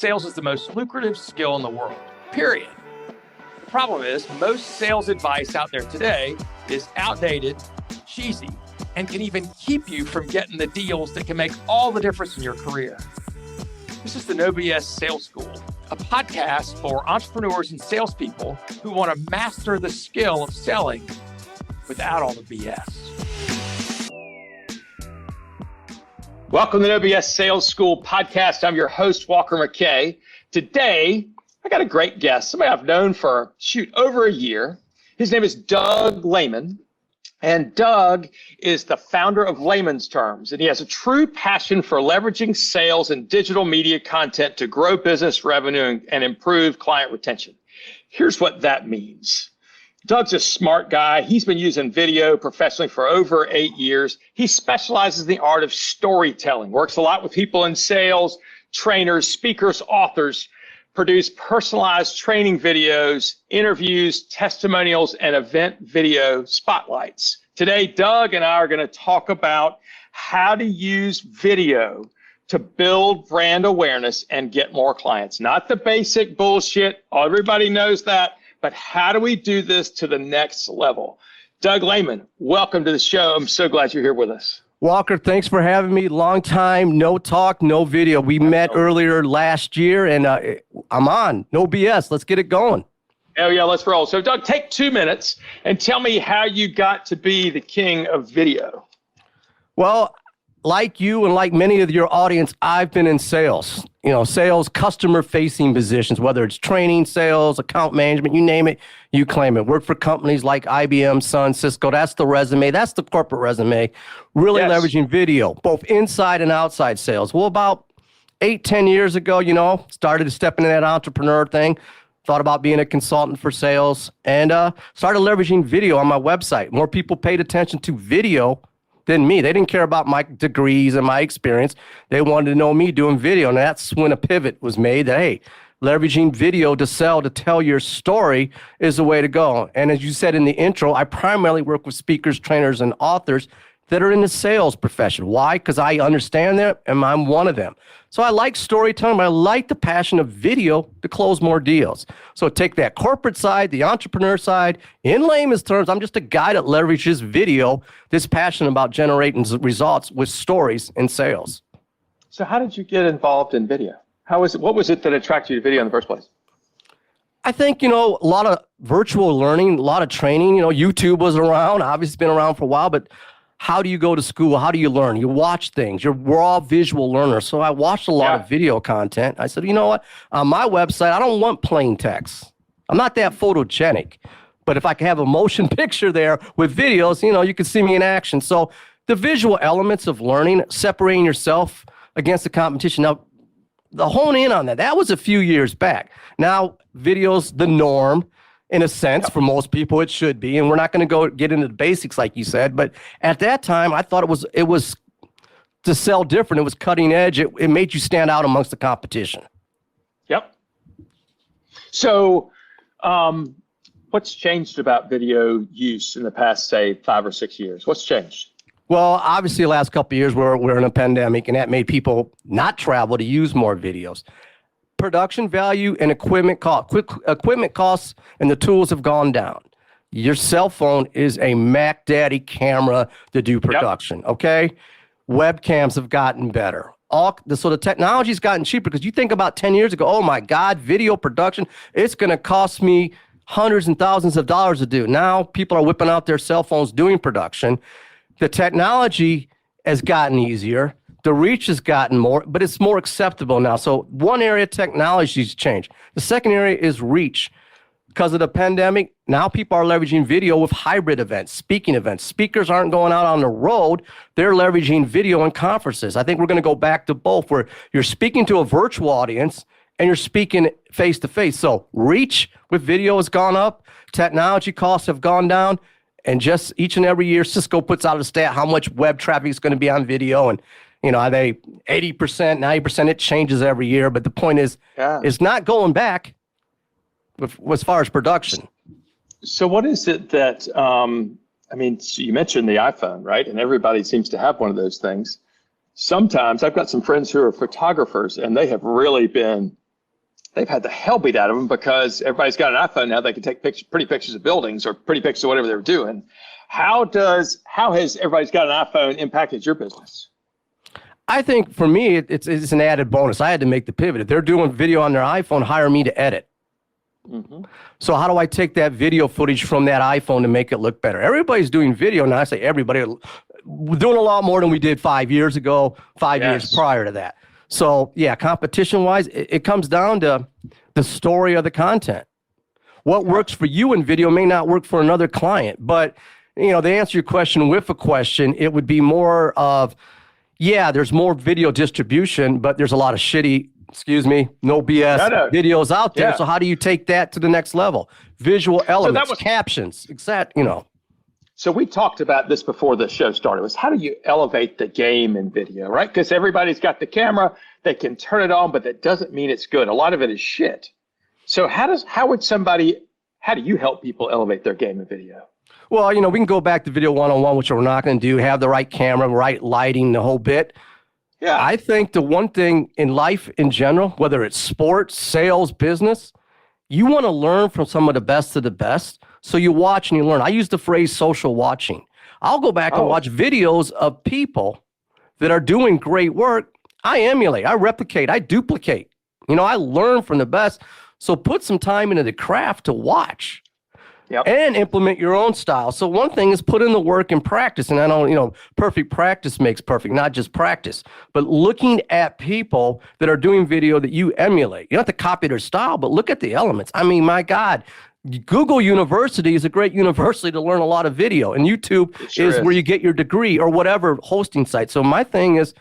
sales is the most lucrative skill in the world, period. The problem is most sales advice out there today is outdated, cheesy, and can even keep you from getting the deals that can make all the difference in your career. This is the No BS Sales School, a podcast for entrepreneurs and salespeople who want to master the skill of selling without all the BS. Welcome to the No BS Sales School podcast. I'm your host, Walker McKay. Today, I got a great guest, somebody I've known for, over a year. His name is Doug Lehman. And Doug is the founder of Layman's Terms, and he has a true passion for leveraging sales and digital media content to grow business revenue and improve client retention. Here's what that means. Doug's a smart guy. He's been using video professionally for over 8 years. He specializes in the art of storytelling, works a lot with people in sales, trainers, speakers, authors, produce personalized training videos, interviews, testimonials, and event video spotlights. Today, Doug and I are going to talk about how to use video to build brand awareness and get more clients. Not the basic bullshit. Everybody knows that. But how do we do this to the next level? Doug Lehman, welcome to the show. I'm so glad you're here with us. Walker, thanks for having me. Long time, no talk, no video. We met earlier last year, and I'm on. No BS. Let's get it going. Oh, yeah, let's roll. So, Doug, take 2 minutes and tell me how you got to be the king of video. Well, like you and like many of your audience, I've been in sales. Sales, customer-facing positions, whether it's training, sales, account management, you name it, you claim it. Work for companies like IBM, Sun, Cisco. That's the resume. That's the corporate resume. Really leveraging video, both inside and outside sales. Well, about 8-10 years ago, started stepping in that entrepreneur thing. Thought about being a consultant for sales and started leveraging video on my website. More people paid attention to video than me. They didn't care about my degrees and my experience. They wanted to know me doing video. And that's when a pivot was made that, hey, leveraging video to sell, to tell your story is the way to go. And as you said in the intro, I primarily work with speakers, trainers, and authors that are in the sales profession. Why? Because I understand that, and I'm one of them. So I like storytelling, but I like the passion of video to close more deals. So take that corporate side, the entrepreneur side. In layman's terms, I'm just a guy that leverages video, this passion about generating results with stories in sales. So how did you get involved in video? What was it that attracted you to video in the first place? I think, a lot of virtual learning, a lot of training. YouTube was around, obviously been around for a while, but how do you go to school? How do you learn? You watch things. We're all visual learners. So I watched a lot of video content. I said, you know what? On my website, I don't want plain text. I'm not that photogenic. But if I can have a motion picture there with videos, you can see me in action. So the visual elements of learning, separating yourself against the competition. Now, the hone in on that was a few years back. Now, video's the norm. In a sense, for most people, it should be. And we're not going to get into the basics like you said. But at that time, I thought it was to sell different. It was cutting edge. It made you stand out amongst the competition. Yep. So what's changed about video use in the past, say, 5 or 6 years? What's changed? Well, obviously, the last couple of years, we're in a pandemic, and that made people not travel to use more videos. Production value and equipment costs and the tools have gone down. Your cell phone is a Mac Daddy camera to do production, okay? Webcams have gotten better. So the technology's gotten cheaper because you think about 10 years ago, oh my God, video production, it's going to cost me hundreds and thousands of dollars to do. Now people are whipping out their cell phones doing production. The technology has gotten easier. The reach has gotten more, but it's more acceptable now. So one area, technology's changed. The second area is reach. Because of the pandemic, now people are leveraging video with hybrid events, speaking events. Speakers aren't going out on the road. They're leveraging video and conferences. I think we're going to go back to both, where you're speaking to a virtual audience and you're speaking face-to-face. So reach with video has gone up. Technology costs have gone down. And just each and every year, Cisco puts out a stat how much web traffic is going to be on video. And are they 80%, 90%? It changes every year. But the point is, it's not going back as far as production. So what is it that, you mentioned the iPhone, right? And everybody seems to have one of those things. Sometimes I've got some friends who are photographers, and they have really been they've had the hell beat out of them because everybody's got an iPhone now. They can take pretty pictures of buildings or pretty pictures of whatever they're doing. How has everybody's got an iPhone impacted your business? I think for me, it's an added bonus. I had to make the pivot. If they're doing video on their iPhone, hire me to edit. Mm-hmm. So how do I take that video footage from that iPhone to make it look better? Everybody's doing video. Now I say everybody, we're doing a lot more than we did 5 years ago, 5 years prior to that. So yeah, competition-wise, it comes down to the story of the content. What works for you in video may not work for another client. But, to answer your question with a question, it would be more of, there's more video distribution, but there's a lot of shitty, no BS videos out there. Yeah. So how do you take that to the next level? Visual elements, captions, So we talked about this before the show started, was how do you elevate the game in video, right? Because everybody's got the camera, they can turn it on, but that doesn't mean it's good. A lot of it is shit. So how do you help people elevate their game in video? Well, we can go back to video 101, which we're not going to do, have the right camera, right lighting, the whole bit. Yeah. I think the one thing in life in general, whether it's sports, sales, business, you want to learn from some of the best of the best. So you watch and you learn. I use the phrase social watching. I'll go back and watch videos of people that are doing great work. I emulate, I replicate, I duplicate. I learn from the best. So put some time into the craft to watch. Yep. And implement your own style. So one thing is put in the work and practice. And I don't, perfect practice makes perfect, not just practice. But looking at people that are doing video that you emulate. You don't have to copy their style, but look at the elements. I mean, my God, Google University is a great university to learn a lot of video. And YouTube is where you get your degree or whatever hosting site. So my thing is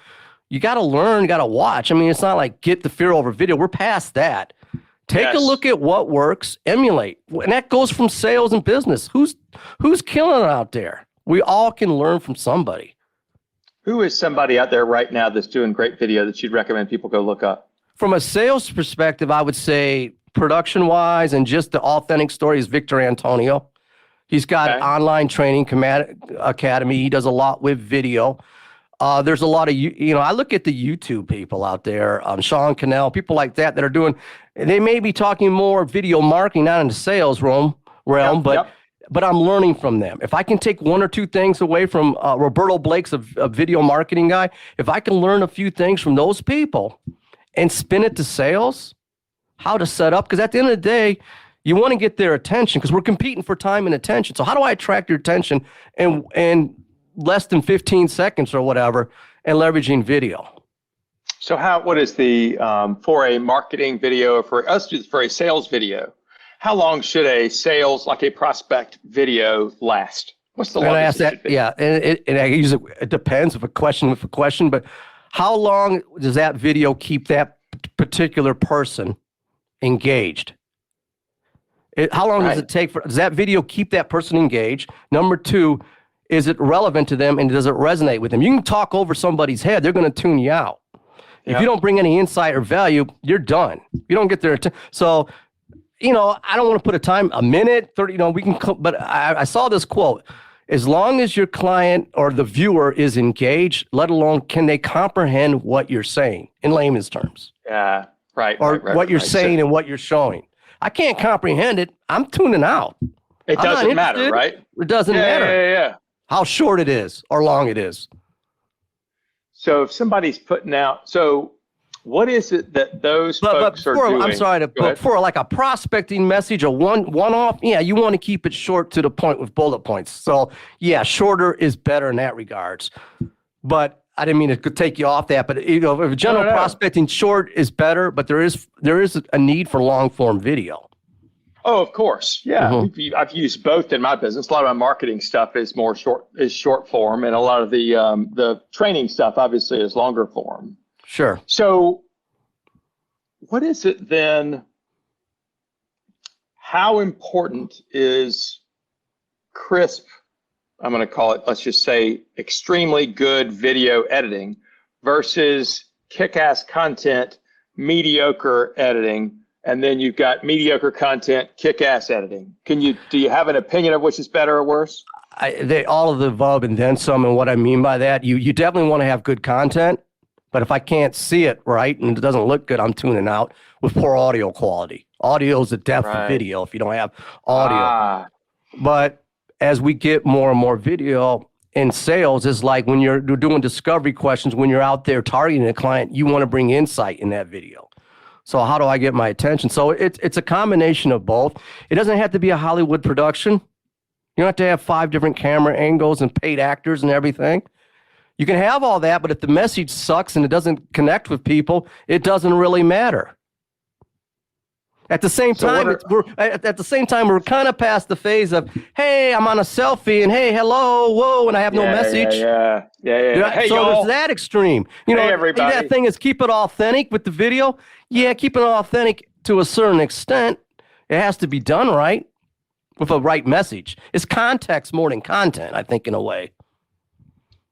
you got to learn, got to watch. I mean, it's not like get the fear over video. We're past that. Take a look at what works, emulate. And that goes from sales and business. Who's killing it out there? We all can learn from somebody. Who is somebody out there right now that's doing great video that you'd recommend people go look up? From a sales perspective, I would say production-wise and just the authentic story is Victor Antonio. He's got an online training academy. He does a lot with video. There's a lot of, I look at the YouTube people out there, Sean Cannell, people like that are doing, they may be talking more video marketing, not in the sales realm, but I'm learning from them. If I can take one or two things away from Roberto Blake's a video marketing guy, if I can learn a few things from those people and spin it to sales, how to set up, because at the end of the day, you want to get their attention because we're competing for time and attention. So how do I attract your attention and less than 15 seconds or whatever, and leveraging video? So what is the, for a marketing video, for us, for a sales video, how long should a sales, like a prospect video last? What's the longest it should be? Yeah, and I use it depends with a question, but how long does that video keep that particular person engaged? How long does it take does that video keep that person engaged? Number two, is it relevant to them and does it resonate with them? You can talk over somebody's head, they're going to tune you out. If you don't bring any insight or value, you're done. You don't get their attention. So, I don't want to put a minute, 30, but I saw this quote. As long as your client or the viewer is engaged, let alone can they comprehend what you're saying in layman's terms. Yeah, right. Or what you're saying and what you're showing. I can't comprehend it. I'm tuning out. It doesn't matter, right? It doesn't matter. Yeah. How short it is or long it is. So if somebody's putting out, what is it that those folks are doing? I'm sorry, but for like a prospecting message, a one-off, you want to keep it short to the point with bullet points. So shorter is better in that regards. But I didn't mean it could take you off that. But if general prospecting, short is better. But there is a need for long-form video. Oh, of course. Yeah. Mm-hmm. I've used both in my business. A lot of my marketing stuff is short form, and a lot of the training stuff obviously is longer form. Sure. So what is it then? How important is crisp, I'm going to call it, let's just say extremely good video editing versus kick-ass content, mediocre editing? And then you've got mediocre content, kick-ass editing. Do you have an opinion of which is better or worse? All of the above and then some. And what I mean by that, you definitely want to have good content, But if I can't see it right and it doesn't look good, I'm tuning out with poor audio quality. Audio is the depth of video if you don't have audio. But as we get more and more video in sales, it's like when you're doing discovery questions, when you're out there targeting a client, you want to bring insight in that video. So how do I get my attention? So it's a combination of both. It doesn't have to be a Hollywood production. You don't have to have 5 different camera angles and paid actors and everything. You can have all that, but if the message sucks and it doesn't connect with people, it doesn't really matter. At the same time, we're kind of past the phase of, hey, I'm on a selfie and hey, hello, whoa, and I have no message. Yeah. Hey, so there's that extreme. You know, everybody. That thing is keep it authentic with the video. Yeah, keep it authentic to a certain extent. It has to be done right with a right message. It's context more than content, I think, in a way.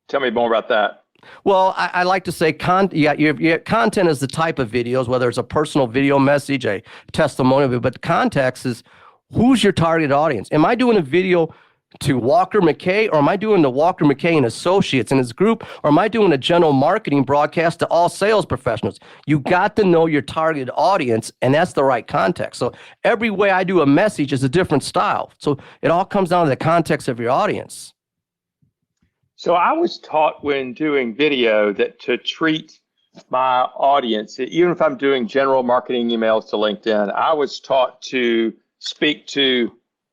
Tell me more about that. Well, I like to say content is the type of videos, whether it's a personal video message, a testimonial, but context is who's your target audience. Am I doing a video to Walker McKay, or am I doing the Walker McKay and Associates and his group, or am I doing a general marketing broadcast to all sales professionals? You got to know your target audience, and that's the right context. So every way I do a message is a different style. So it all comes down to the context of your audience. So I was taught when doing video that to treat my audience, even if I'm doing general marketing emails to LinkedIn, I was taught to speak to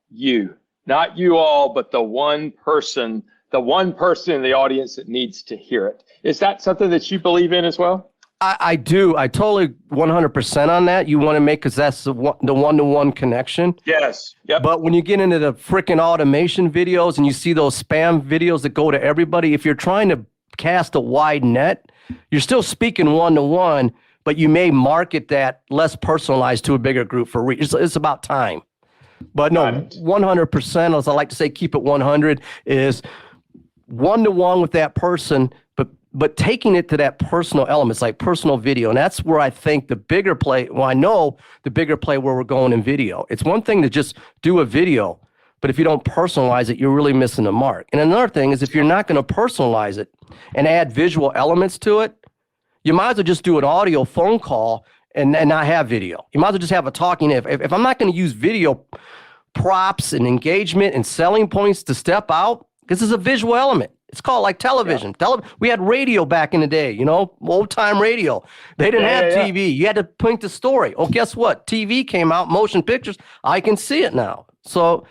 you, not you all, but the one person in the audience that needs to hear it. Is that something that you believe in as well? I do. I totally 100% on that. You want to make, because that's the one-to-one connection. Yes. Yep. But when you get into the freaking automation videos and you see those spam videos that go to everybody, if you're trying to cast a wide net, you're still speaking one-to-one, but you may market that less personalized to a bigger group for reach. It's about time. But no, 100%, as I like to say, keep it 100, is one-to-one with that person, but taking it to that personal elements, like personal video. And that's where I think the bigger play, I know the bigger play where we're going in video. It's one thing to just do a video, but if you don't personalize it, you're really missing the mark. And another thing is, if you're not going to personalize it and add visual elements to it, you might as well just do an audio phone call and not have video. You might as well just have a talking. If I'm not going to use video props and engagement and selling points to step out, this is a visual element. It's called like television. We had radio back in the day, old time radio. They didn't have TV. You had to point the story. Oh, guess what? TV came out, motion pictures. I can see it now. So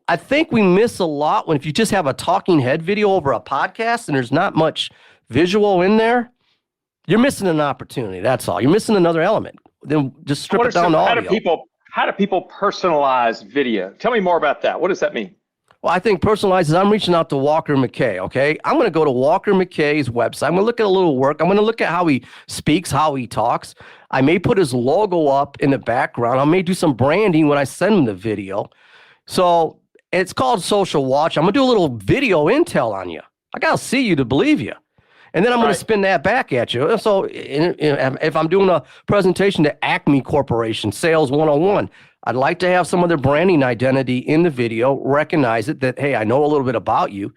I think we miss a lot if you just have a talking head video over a podcast and there's not much visual in there. You're missing an opportunity. That's all. You're missing another element. Then just strip it down to audio. How do people personalize video? Tell me more about that. What does that mean? Well, I think personalized is I'm reaching out to Walker McKay, okay? I'm going to go to Walker McKay's website. I'm going to look at a little work. I'm going to look at how he speaks, how he talks. I may put his logo up in the background. I may do some branding when I send him the video. So it's called social watch. I'm going to do a little video intel on you. I got to see you to believe you. And then I'm going to spin that back at you. So if I'm doing a presentation to Acme Corporation, Sales 101, I'd like to have some of their branding identity in the video, recognize it that, hey, I know a little bit about you,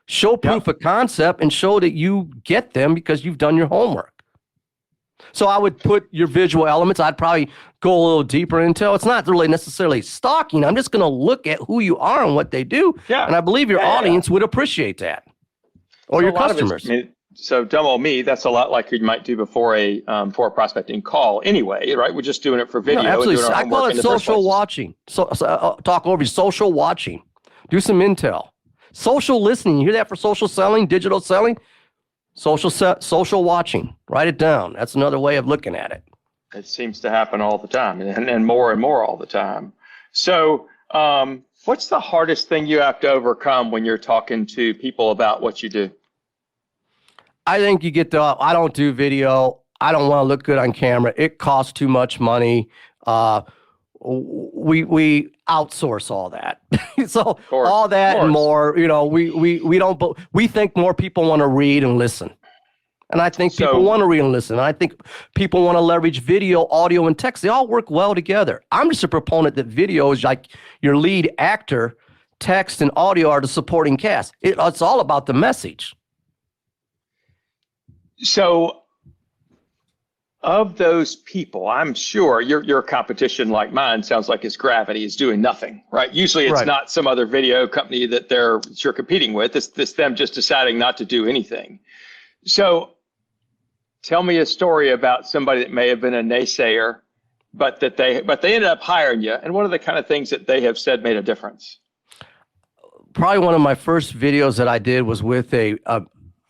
show proof of concept, and show that you get them because you've done your homework. So I would put your visual elements. I'd probably go a little deeper into. It's not really necessarily stalking. I'm just going to look at who you are and what they do. Yeah. And I believe your audience would appreciate that, or your customers. So dumb old me, that's a lot like you might do before a prospecting call anyway, right? We're just doing it for video. No, absolutely. I call it social watching. Talk over social watching. Do some intel. Social listening. You hear that for social selling, digital selling? Social watching. Write it down. That's another way of looking at it. It seems to happen all the time and more all the time. So what's the hardest thing you have to overcome when you're talking to people about what you do? I think you get I don't do video. I don't want to look good on camera. It costs too much money. We outsource all that. So all that and more, we think more people want to read and listen. And I think people want to read and listen. And I think people want to leverage video, audio, and text. They all work well together. I'm just a proponent that video is like your lead actor, text and audio are the supporting cast. It's all about the message. So of those people, I'm sure your competition, like mine, sounds like it's gravity, is doing nothing, right? Usually it's Right. not some other video company that you're competing with. It's them just deciding not to do anything. So tell me a story about somebody that may have been a naysayer, but they ended up hiring you. And what are the kind of things that they have said made a difference? Probably one of my first videos that I did was with a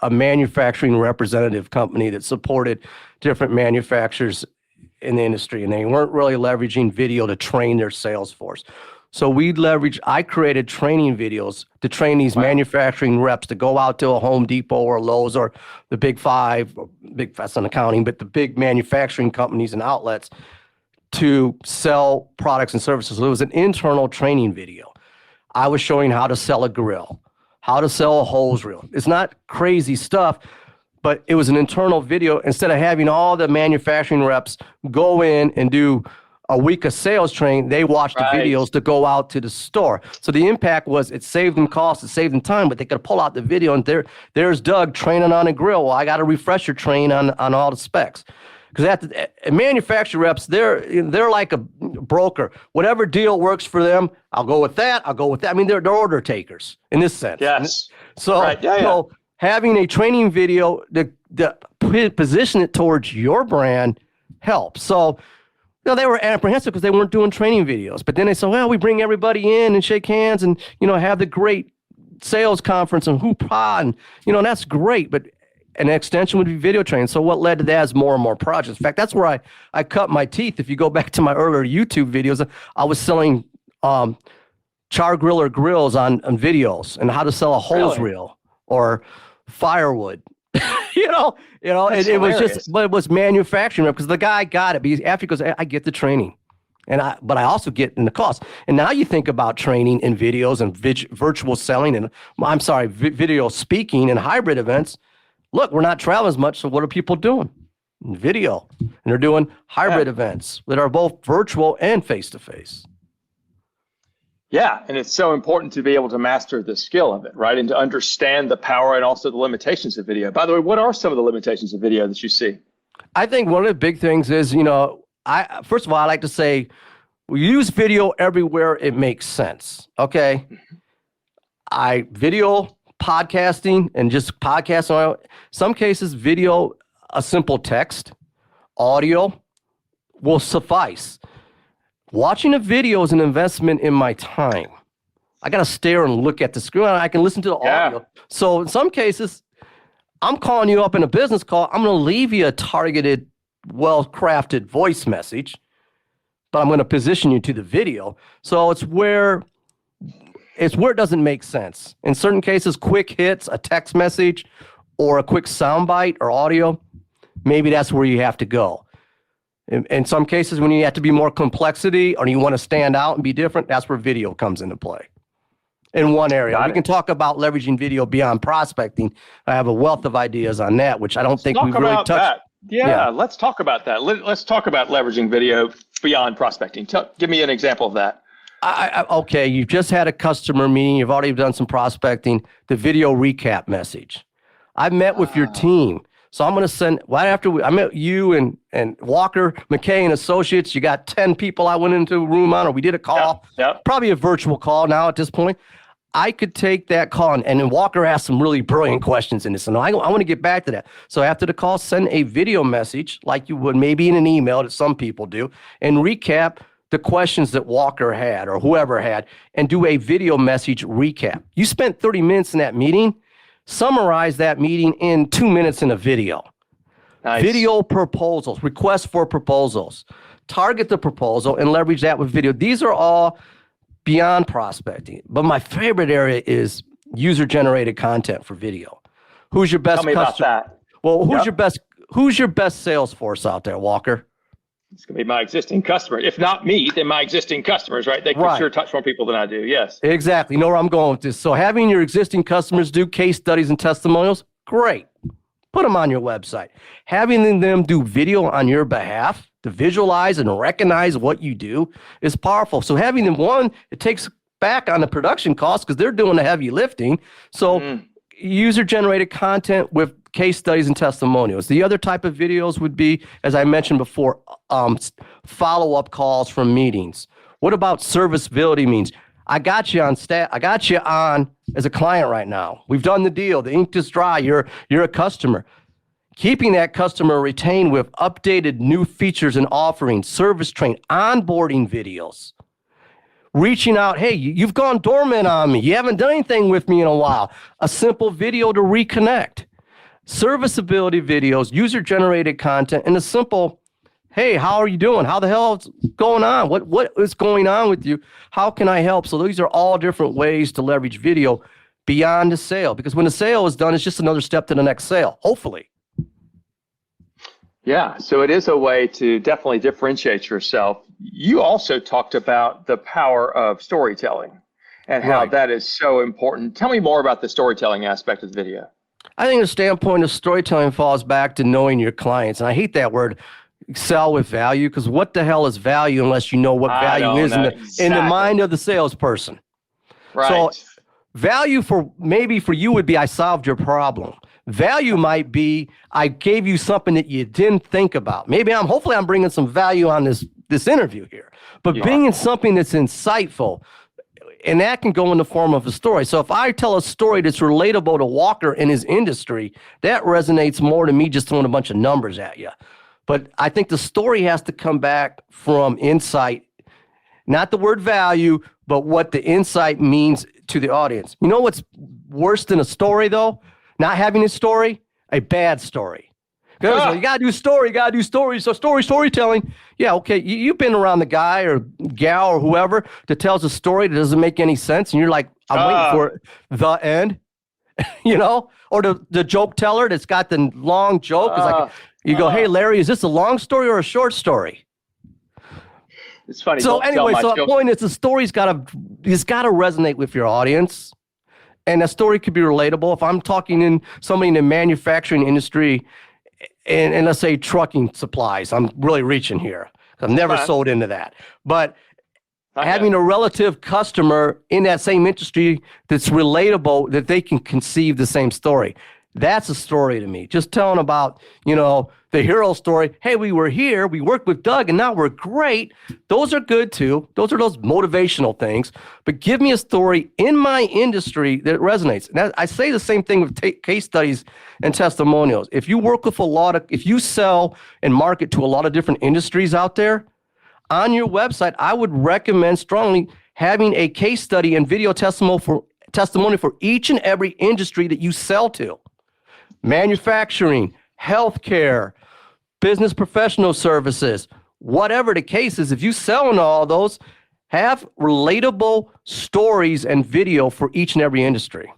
manufacturing representative company that supported different manufacturers in the industry, and they weren't really leveraging video to train their sales force. So I created training videos to train these manufacturing reps to go out to a Home Depot or Lowe's or the Big Five, that's not accounting, but the big manufacturing companies and outlets to sell products and services. So it was an internal training video. I was showing how to sell a grill, how to sell a hose reel. It's not crazy stuff, but it was an internal video. Instead of having all the manufacturing reps go in and do a week of sales training, they watched the videos to go out to the store. So the impact was it saved them costs, it saved them time, but they could pull out the video and there's Doug training on a grill. Well, I got a refresher train on all the specs. Because manufacturer reps, they're like a broker. Whatever deal works for them, I'll go with that. I mean, they're order takers in this sense. Yes. So having a training video to position it towards your brand helps. So they were apprehensive because they weren't doing training videos. But then they said, well, we bring everybody in and shake hands and have the great sales conference and hoopah, and that's great. But an extension would be video training. So what led to that is more and more projects. In fact, that's where I cut my teeth. If you go back to my earlier YouTube videos, I was selling char griller grills on videos and how to sell a hose reel or firewood. It was manufacturing because the guy got it. Because after he goes, I get the training. But I also get in the cost. And now you think about training in videos and virtual selling and video speaking and hybrid events. Look, we're not traveling as much, so what are people doing? Video. And they're doing hybrid events that are both virtual and face-to-face. Yeah, and it's so important to be able to master the skill of it, right? And to understand the power and also the limitations of video. By the way, what are some of the limitations of video that you see? I think one of the big things is, first of all, I like to say, we use video everywhere it makes sense, okay? Video podcasting and just podcasting. Some cases, video, a simple text, audio will suffice. Watching a video is an investment in my time. I got to stare and look at the screen. I can listen to the audio. So in some cases, I'm calling you up in a business call. I'm going to leave you a targeted, well-crafted voice message, but I'm going to position you to the video. So it's where it doesn't make sense. In certain cases, quick hits, a text message, or a quick soundbite or audio, maybe that's where you have to go. In some cases, when you have to be more complexity or you want to stand out and be different, that's where video comes into play. In one area. We can talk about leveraging video beyond prospecting. I have a wealth of ideas on that, which I don't think we've really touched. That. Yeah, let's talk about that. Let's talk about leveraging video beyond prospecting. Give me an example of that. Okay, you've just had a customer meeting. You've already done some prospecting. The video recap message. I met with your team. So I'm going to send, right after I met you and Walker, McKay and Associates, you got 10 people I went into a room on, or we did a call, probably a virtual call now at this point. I could take that call, and then Walker asked some really brilliant questions in this. And I want to get back to that. So after the call, send a video message like you would maybe in an email that some people do, and recap the questions that Walker had or whoever had, and do a video message recap. You spent 30 minutes in that meeting. Summarize that meeting in 2 minutes in a video. Nice. Video proposals, requests for proposals. Target the proposal and leverage that with video. These are all beyond prospecting. But my favorite area is user-generated content for video. Who's your best customer? Tell me about that. Well, who's your best sales force out there, Walker? It's going to be my existing customer. If not me, then my existing customers, right? They can sure touch more people than I do, yes. Exactly. You know where I'm going with this. So having your existing customers do case studies and testimonials, great. Put them on your website. Having them do video on your behalf to visualize and recognize what you do is powerful. So having them, it takes back on the production costs because they're doing the heavy lifting. So user-generated content with case studies and testimonials. The other type of videos would be, as I mentioned before, follow-up calls from meetings. What about serviceability means? I got you on staff. I got you on as a client right now. We've done the deal. The ink is dry. You're a customer. Keeping that customer retained with updated new features and offerings, service train, onboarding videos. Reaching out, hey, you've gone dormant on me. You haven't done anything with me in a while. A simple video to reconnect. Serviceability videos, user-generated content, and a simple, hey, how are you doing? How the hell is going on? What is going on with you? How can I help? So these are all different ways to leverage video beyond the sale, because when the sale is done, it's just another step to the next sale, hopefully. Yeah, so it is a way to definitely differentiate yourself. You also talked about the power of storytelling and how that is so important. Tell me more about the storytelling aspect of the video. I think the standpoint of storytelling falls back to knowing your clients. And I hate that word, sell with value, because what the hell is value unless you know what value is in the mind of the salesperson? Right. So value maybe for you would be, I solved your problem. Value might be, I gave you something that you didn't think about. Hopefully I'm bringing some value on this interview here, but bringing something that's insightful, and that can go in the form of a story. So if I tell a story that's relatable to Walker in his industry, that resonates more to me just throwing a bunch of numbers at you. But I think the story has to come back from insight, not the word value, but what the insight means to the audience. You know what's worse than a story, though? Not having a story, a bad story. You got to do story. So storytelling. Yeah, okay. You've been around the guy or gal or whoever that tells a story that doesn't make any sense. And you're like, I'm waiting for the end, or the joke teller that's got the long joke. It's like, you go, hey, Larry, is this a long story or a short story? It's funny. So anyway, the point is the story's got to resonate with your audience. And a story could be relatable. If I'm talking in somebody in the manufacturing industry and let's say trucking supplies, I'm really reaching here. I've never sold into that. But having a relative customer in that same industry that's relatable, that they can conceive the same story. That's a story to me. Just telling about, the hero story. Hey, we were here, we worked with Doug, and now we're great. Those are good too. Those are those motivational things. But give me a story in my industry that resonates. And I say the same thing with case studies and testimonials. If you work with if you sell and market to a lot of different industries out there, on your website, I would recommend strongly having a case study and video testimony for each and every industry that you sell to. Manufacturing, healthcare, business professional services, whatever the case is, if you sell in all those, have relatable stories and video for each and every industry.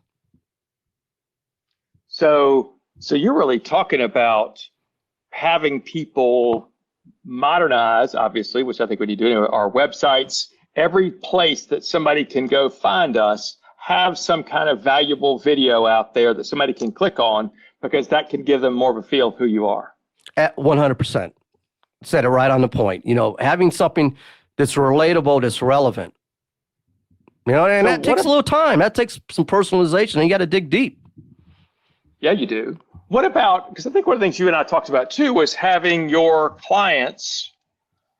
So you're really talking about having people modernize, obviously, which I think we need to do, our websites, every place that somebody can go find us, have some kind of valuable video out there that somebody can click on, because that can give them more of a feel of who you are. At 100%. Said it right on the point. Having something that's relatable, that's relevant. And that takes a little time. That takes some personalization, and you got to dig deep. Yeah, you do. What about, because I think one of the things you and I talked about too was having your clients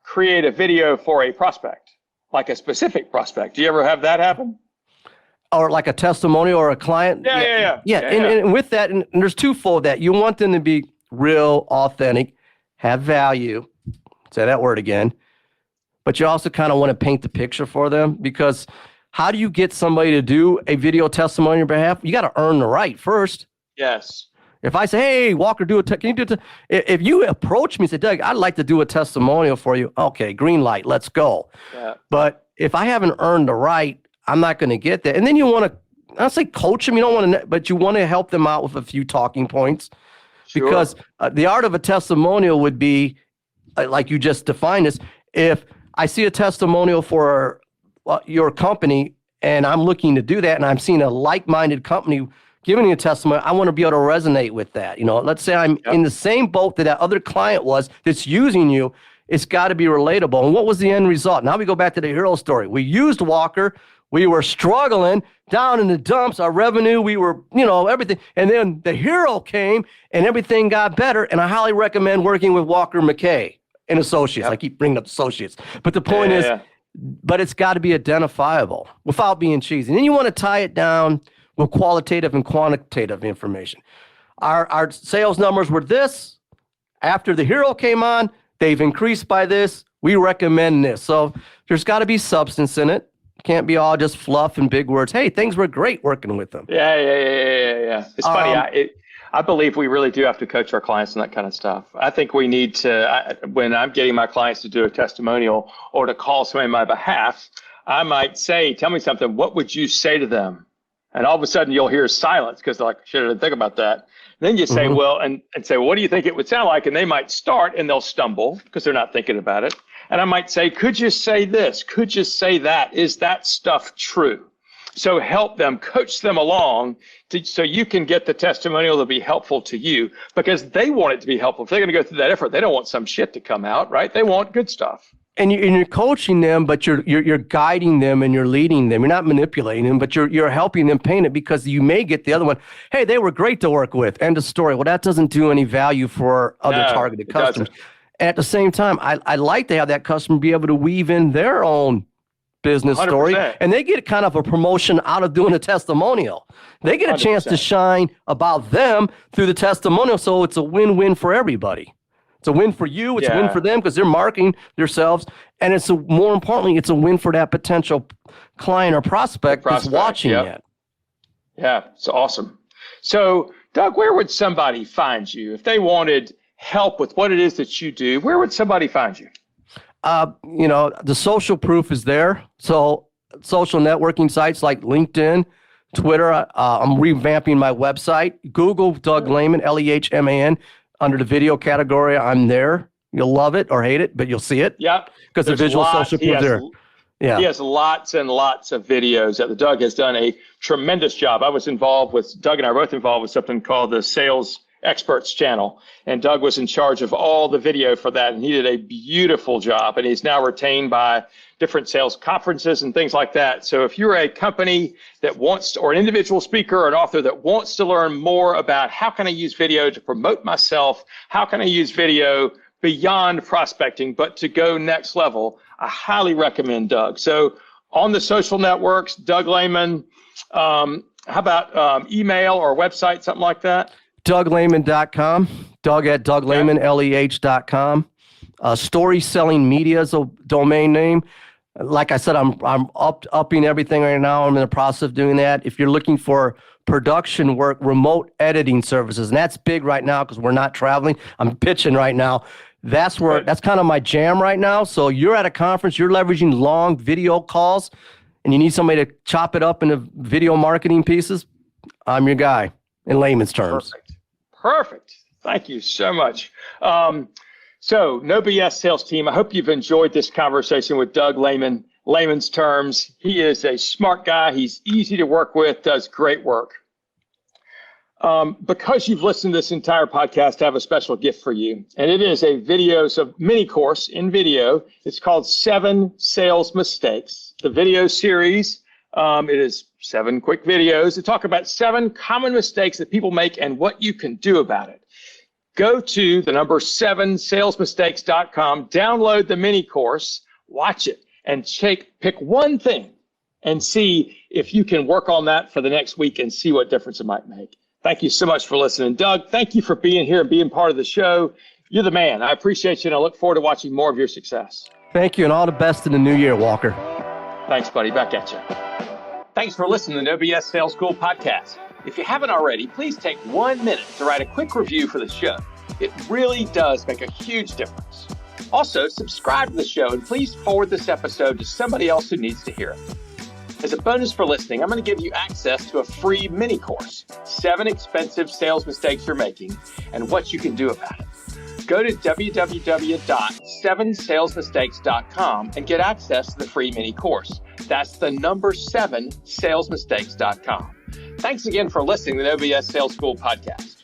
create a video for a prospect, like a specific prospect. Do you ever have that happen? Or like a testimonial or a client? Yeah. And with that, and there's twofold that. You want them to be real, authentic, have value. Say that word again. But you also kind of want to paint the picture for them, because how do you get somebody to do a video testimony on your behalf? You got to earn the right first. Yes. If I say, hey, Walker, can you do it? If you approach me and say, Doug, I'd like to do a testimonial for you. Okay, green light, let's go. Yeah. But if I haven't earned the right, I'm not going to get that. And then you want to, I'll say coach them. You don't want to, but you want to help them out with a few talking points. Sure. Because the art of a testimonial would be, like you just defined this, if I see a testimonial for your company and I'm looking to do that, and I'm seeing a like-minded company giving you a testimony, I want to be able to resonate with that. Let's say I'm in the same boat that other client was that's using you. It's got to be relatable. And what was the end result? Now we go back to the hero story. We used Walker. We were struggling down in the dumps, our revenue, we were, everything. And then the hero came and everything got better. And I highly recommend working with Walker McKay and Associates. Yep. I keep bringing up Associates. But the point is, but it's got to be identifiable without being cheesy. And then you want to tie it down with qualitative and quantitative information. Our sales numbers were this. After the hero came on, they've increased by this. We recommend this. So there's got to be substance in it. Can't be all just fluff and big words. Hey, things were great working with them. Yeah. It's funny. I believe we really do have to coach our clients on that kind of stuff. I think we need to, when I'm getting my clients to do a testimonial or to call somebody on my behalf, I might say, tell me something. What would you say to them? And all of a sudden you'll hear silence because they're like, shit, I didn't think about that. Then you say, well, and say, well, what do you think it would sound like? And they might start and they'll stumble because they're not thinking about it. And I might say, could you say this? Could you say that? Is that stuff true? So help them, coach them along so you can get the testimonial to be helpful to you because they want it to be helpful. If they're going to go through that effort, they don't want some shit to come out, right? They want good stuff. And you're coaching them, but you're guiding them and you're leading them. You're not manipulating them, but you're helping them paint it because you may get the other one. Hey, they were great to work with. End of story. Well, that doesn't do any value for other targeted customers. And at the same time, I like to have that customer be able to weave in their own business 100%. Story, and they get kind of a promotion out of doing a testimonial. They get a 100%. Chance to shine about them through the testimonial, so it's a win-win for everybody. It's a win for you. It's a win for them because they're marketing themselves, and more importantly, it's a win for that potential client or prospect that's watching it. Yeah, it's awesome. So, Doug, where would somebody find you if they wanted help with what it is that you do? Where would somebody find you? The social proof is there. So social networking sites like LinkedIn, Twitter. I'm revamping my website. Google Doug Lehman, Lehman, under the video category. I'm there. You'll love it or hate it, but you'll see it. Yeah. Because the visual social proof there. Yeah. He has lots and lots of videos that Doug has done a tremendous job. Doug and I are both involved with something called the Sales Experts channel, and Doug was in charge of all the video for that, and he did a beautiful job, and he's now retained by different sales conferences and things like that. So if you're a company that wants to, or an individual speaker or an author that wants to learn more about how can I use video to promote myself, how can I use video beyond prospecting but to go next level, I highly recommend Doug. So on the social networks, Doug Lehman, how about email or website, something like that? DougLehman.com, Doug at DougLehman.com. Story Selling Media is a domain name. Like I said, I'm upping everything right now. I'm in the process of doing that. If you're looking for production work, remote editing services, and that's big right now because we're not traveling. I'm pitching right now. That's kind of my jam right now. So you're at a conference, you're leveraging long video calls, and you need somebody to chop it up into video marketing pieces. I'm your guy in layman's terms. Perfect. Thank you so much. So No BS Sales Team, I hope you've enjoyed this conversation with Doug Lehman, layman's terms. He is a smart guy. He's easy to work with, does great work. Because you've listened to this entire podcast, I have a special gift for you. And it is a mini course in video. It's called 7 Sales Mistakes. The video series, it is 7 quick videos to talk about 7 common mistakes that people make and what you can do about it. Go to the number 7salesmistakes.com, download the mini course, watch it, and pick one thing and see if you can work on that for the next week and see what difference it might make. Thank you so much for listening. Doug, thank you for being here and being part of the show. You're the man. I appreciate you, and I look forward to watching more of your success. Thank you, and all the best in the new year, Walker. Thanks, buddy. Back at you. Thanks for listening to the No BS Sales School podcast. If you haven't already, please take 1 minute to write a quick review for the show. It really does make a huge difference. Also, subscribe to the show and please forward this episode to somebody else who needs to hear it. As a bonus for listening, I'm going to give you access to a free mini course, 7 expensive sales mistakes you're making and what you can do about it. Go to www.7salesmistakes.com and get access to the free mini course. That's the number 7salesmistakes.com. Thanks again for listening to the No BS Sales School podcast.